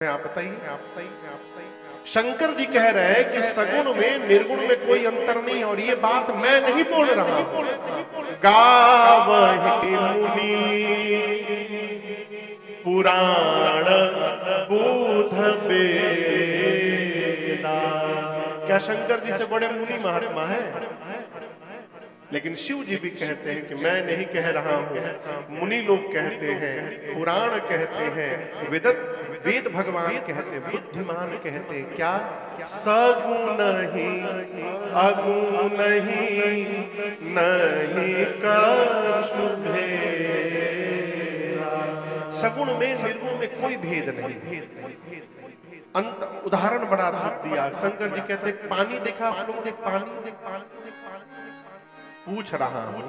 आप बताइए। शंकर जी कह रहे हैं कि सगुण में निर्गुण में कोई अंतर नहीं, और ये बात मैं नहीं बोल रहा हूं। गावहि मुनि पुराण बोध वेदा। क्या शंकर जी से बड़े मुनि महात्मा है? लेकिन शिव जी भी कहते हैं कि मैं नहीं कह रहा हूं, मुनि लोग कहते हैं, पुराण कहते हैं, वेद भगवान कहते हैं, बुद्धिमान कहते हैं। क्या? सगुण नहीं अगुण नहीं कछु भेद। सगुण में निर्गुण में कोई भेद नहीं। अंत उदाहरण बड़ा अद्भुत दिया। शंकर जी कहते हैं पानी देखा आप लोगों ने? पानी पूछ रहा हूं,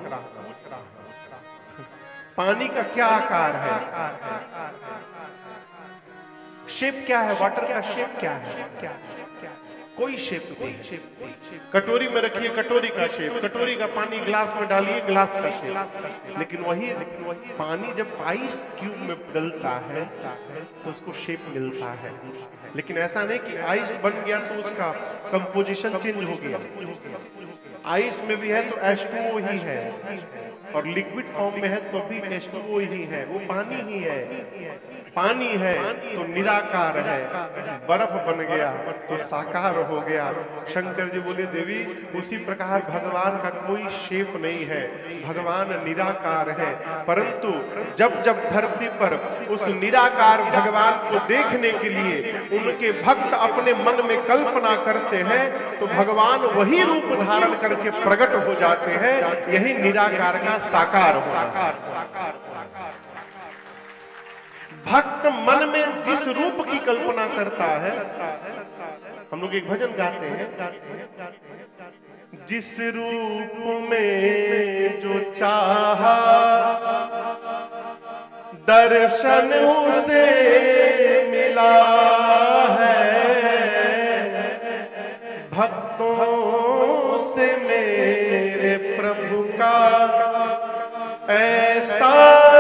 पानी का क्या आकार है? शेप क्या है? वाटर का शेप क्या है? कोई शेप नहीं। कटोरी में रखिए, कटोरी का शेप, कटोरी का पानी ग्लास में डालिए, ग्लास का शेप। लेकिन वही पानी जब आइस क्यूब में डलता है तो उसको शेप मिलता है। लेकिन ऐसा नहीं कि आइस बन गया तो उसका कंपोजिशन चेंज हो गया। आइस में भी है तो H2O ही है, और लिक्विड फॉर्म में है तो भी H2O ही है। वो पानी ही है। पानी है तो निराकार है, बर्फ बन गया तो साकार हो गया। शंकर जी बोले देवी उसी प्रकार भगवान का कोई शेप नहीं है, भगवान निराकार है। परंतु जब जब धरती पर उस निराकार भगवान को देखने के लिए उनके भक्त अपने मन में कल्पना करते हैं तो भगवान वही रूप धारण करके प्रकट हो जाते हैं। यही निराकार का साकार होना। भक्त मन में जिस रूप की कल्पना करता है, हम लोग एक भजन गाते हैं, जिस रूप में जो चाहा दर्शन उसे मिला है। भक्तों से मेरे प्रभु का ऐसा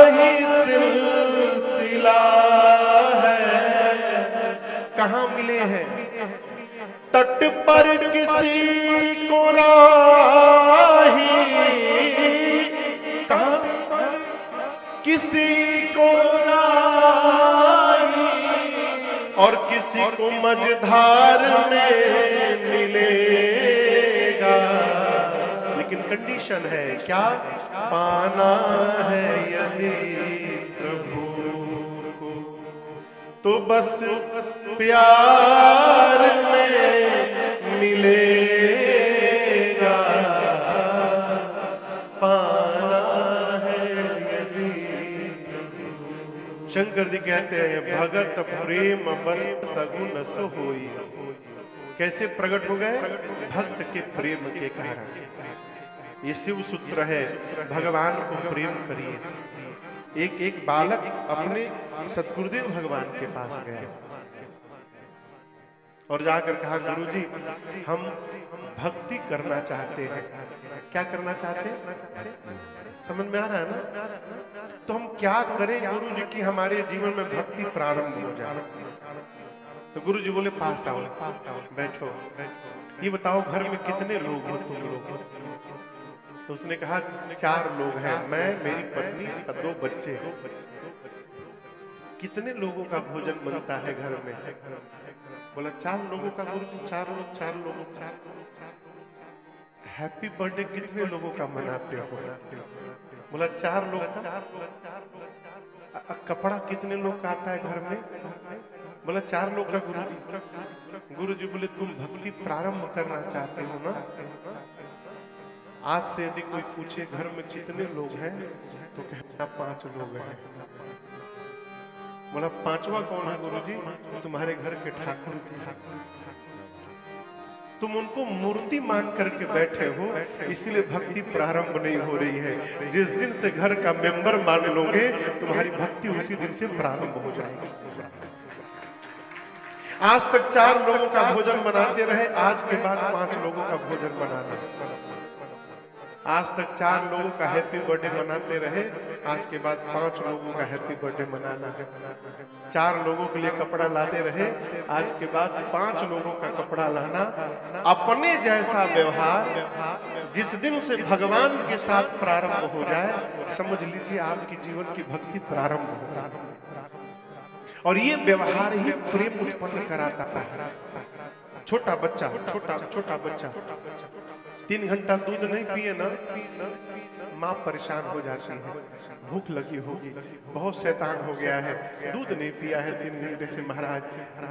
ही सिलसिला है। कहाँ मिले हैं? तट पर किसी को राही, कहाँ? किसी को राही और किसी को मझधार में मिलेगा। लेकिन कंडीशन है क्या? पाना है यदि प्रभु को तो बस प्यार में मिलेगा। पाना है यदि प्रभु। शंकर जी कहते हैं भगत प्रेम बस सगुन सो होई। कैसे प्रकट हो गए? भक्त के प्रेम के कारण। ये शिव सूत्र है, भगवान को प्रेम करिए। एक बालक अपने सतगुरुदेव भगवान के पास गया और जाकर कहा गुरुजी हम भक्ति करना चाहते हैं। क्या करना चाहते हैं? समझ में आ रहा है ना? तो हम क्या करें गुरुजी कि हमारे जीवन में भक्ति प्रारंभ हो जाए? तो गुरुजी बोले पास आओ, बैठो, ये बताओ घर में कितने लोग हो तुम लोग? तो उसने कहा 4 लोग हैं, मैं, मेरी पत्नी और 2 बच्चे। कितने लोगों का भोजन बनता है घर में? बोला 4 लोगों का। गुरु 4 लोग। हैप्पी बर्थडे कितने लोगों का मनाते हो? बोला 4 लोग का। कपड़ा कितने लोग का आता है घर में? बोला 4 लोग का। गुरु जी बोले तुम भक्ति प्रारंभ करना चाहते हो ना? आज से यदि कोई पूछे घर में कितने लोग हैं तो कहना 5 लोग हैं। बोला 5वां कौन है गुरुजी? तुम्हारे घर के ठाकुर जी। तुम उनको मूर्ति मान करके बैठे हो, इसलिए भक्ति प्रारंभ नहीं हो रही है। जिस दिन से घर का मेंबर मान लोगे तुम्हारी भक्ति उसी दिन से प्रारंभ हो जाएगी। आज तक 4 लोगों का भोजन बनाते रहे, आज के बाद 5 लोगों का भोजन बनाना। आज तक 4 लोगों का हैप्पी बर्थडे मनाते रहे, आज के बाद 5 लोगों का हैप्पी बर्थडे मनाना है। 4 लोगों के लिए कपड़ा लाते रहे, आज के बाद 5 लोगों का कपड़ा लाना। अपने जैसा व्यवहार जिस दिन से भगवान के साथ प्रारंभ हो जाए, समझ लीजिए आपकी जीवन की भक्ति प्रारंभ हो रहा है। और ये व्यवहार ही प्रेम उत्पन्न कराता है। छोटा बच्चा 3 घंटा दूध नहीं पिए ना, माँ परेशान हो जाती है, भूख लगी होगी, बहुत शैतान हो गया है, दूध नहीं पिया है 3 घंटे से महाराज,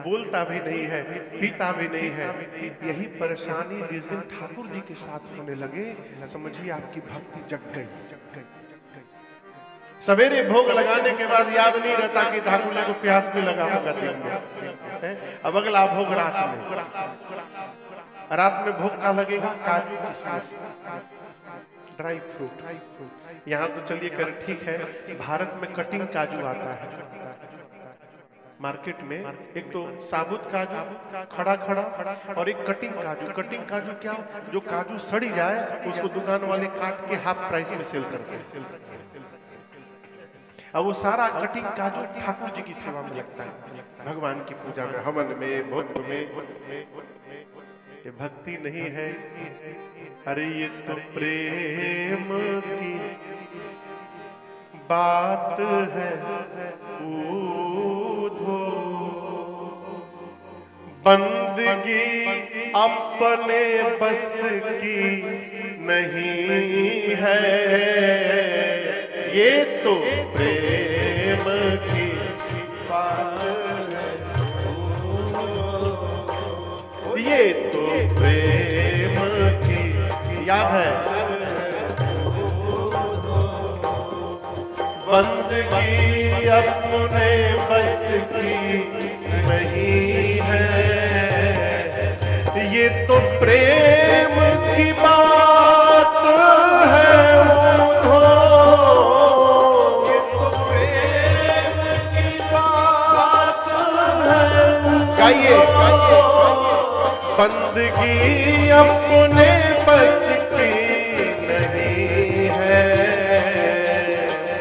बोलता भी नहीं है, पीता भी नहीं है। यही परेशानी जिस दिन ठाकुर जी के साथ होने लगे, समझिए आपकी भक्ति जग गई। सवेरे भोग लगाने के बाद याद नहीं रहता कि ठाकुर जी को प्यास भी लगा होगा दिन में। अब अगला भोग रात में भोग का लगेगा काजू किशमिश ड्राई फ्रूट। यहाँ तो चलिए कर ठीक है, भारत में कटिंग काजू आता है मार्केट में। एक तो साबुत काजू खड़ा और एक कटिंग काजू। कटिंग काजू क्या, जो काजू सड़ी जाए उसको दुकान वाले काट के हाफ प्राइस में सेल करते हैं। अब वो सारा कटिंग काजू ठाकुर जी की सेवा में लगता है, भगवान की पूजा में, हवन में, भोग में। ये भक्ति नहीं है, अरे ये तो प्रेम की बात है। बंदगी अपने बस की नहीं है, ये तो प्रेम की बात है। ये तो प्रेम की याद है। बंदगी अपने बस की नहीं है, ये तो प्रेम की बात है। ये तो प्रेम की बात है। गाइए बंदगी अपने बस की नहीं है,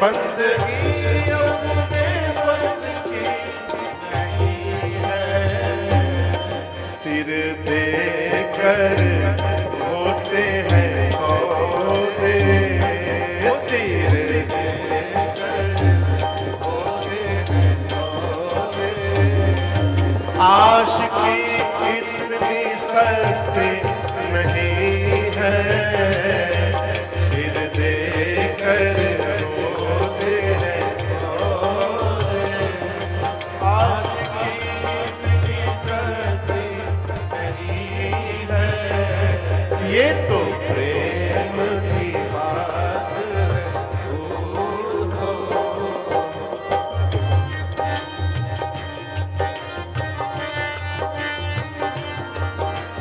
बंदगी अपने बस की नहीं है। सिर देकर होते हैं सौदे, सिर देकर होते हैं सौदे। आशिकी सस्ती नहीं है, सिर देकर रोते हैं सौदे। आशिकी सस्ती नहीं है, ये तो प्रेम की बात है।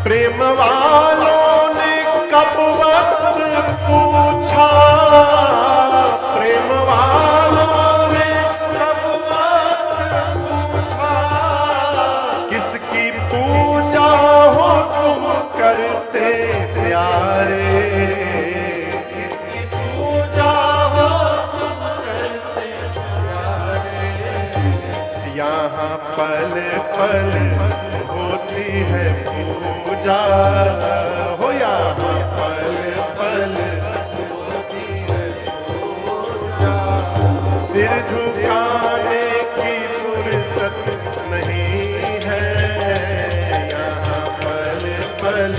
प्रेम वालों ने कब वक्त पूछा, प्रेम वालों ने कब वक्त पूछा। किसकी पूजा हो तुम करते प्यारे, किसकी पूजा हो तुम करते प्यारे। यहाँ पल पल होती है पूजा हो, यहाँ पल पल होती है पूजा। सिर झुकाने की फुर्सत नहीं है, यहाँ पल पल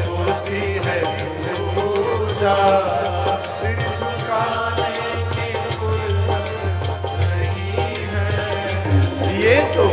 होती है पूजा। सिर झुकाने की फुर्सत नहीं है, ये तो